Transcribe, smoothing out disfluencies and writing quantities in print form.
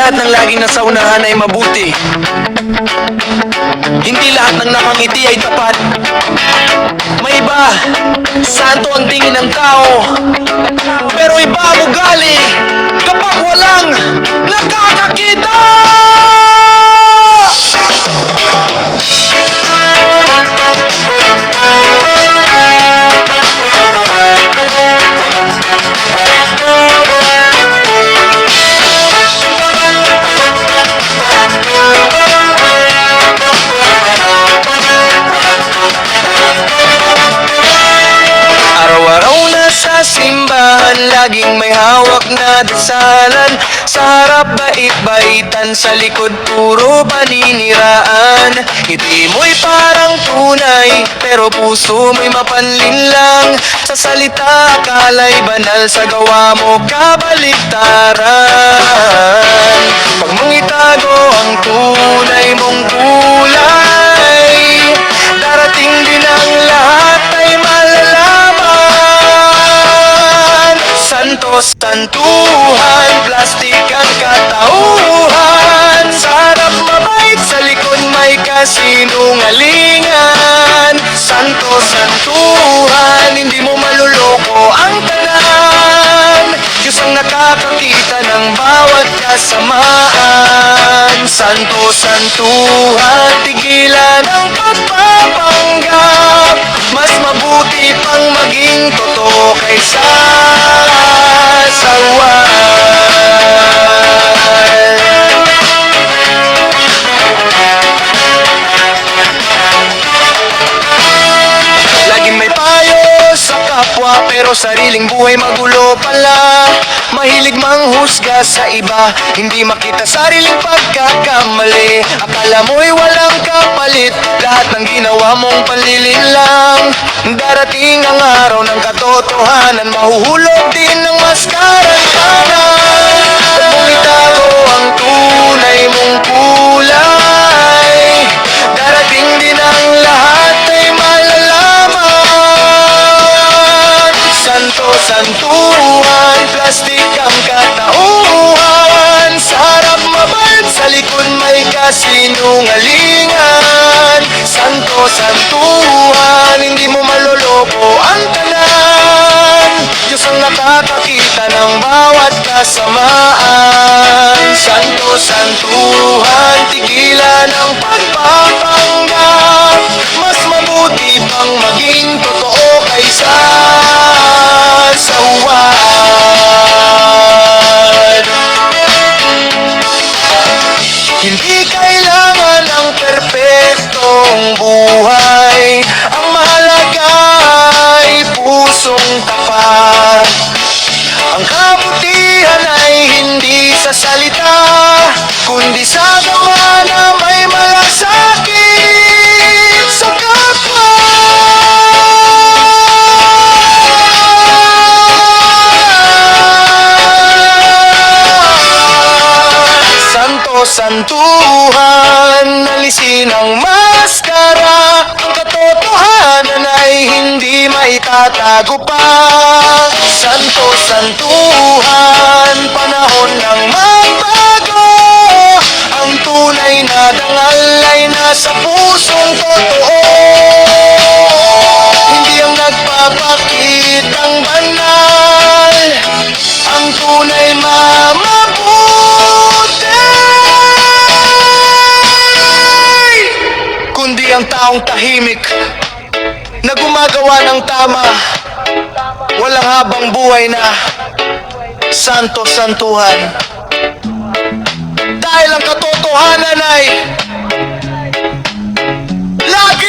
lahat ng laging nasa unahan ay mabuti. Hindi lahat ng nakangiti ay tapat. May iba, santo ang tingin ng tao, pero iba ang ugali kapag walang nakakakita. Sa simbahan, laging may hawak na dasalan. Sa harap bait-baitan, sa likod puro paniniraan. Ngiti mo'y parang tunay, pero puso mo'y mapanlin lang. Sa salita akala'y banal, sa gawa mo kabaliktaran. Pag mong itago ang tunay mong kulay, darating din ang lahat ay malalaman. Santos, santuhan, plastik ang katauhan. Sa harap mabait, sa likod may kasinungalingan. Santos, santuhan, hindi mo maluloko ang tanan. Diyos ang nakakakita ng bawat kasamaan. Santos, santuhan, tigilan ang pagpapanggap. Mas mabuti pang maging totoo kaysa sawan. Laging may payo sa kapwa, pero sariling buhay magulo pala. Mahilig manghusga sa iba, hindi makita sariling pagkakamali. Akala mo'y walang kapalit, lahat ng ginawa mong panlilin lang. Darating ang araw ng katotohanan, mahuhulog din ng maskarang kanan. Huwag mong itago ang tunay mong kulay, darating din ang lahat ay malalaman. Santo, santuhan, plastik ang katauhan. Sa harap mabait, sa likod may kasinungalingan. Santo, santuhan, hindi mo maloloko ang tanan. Diyos ang nakakakita ng bawat kasamaan. Santo, santuhan, tigilan ang pagpapanggap. Mas mabuti pang maging totoo kaysa sawan. Hindi kailangan ng perpektong buhay, ang mahalaga ay pusong tapat. Ang kabutihan ay hindi sa salita, kundi sa gawa na may malasakit sa kapwa. Santo, santuhan, alisin ang maskara. Ang katotohanan ay hindi maitatago pa. Santo, santuhan, panahon ng magbago. Ang tunay na dangal ay nasa pusong totoo. Hindi ang nagpapakitang banal, ang tunay mamabuti, kundi ang taong tahimik na gumagawa ng tama, walang habang buhay na santo, santuhan. Dahil ang katotohanan ay lagi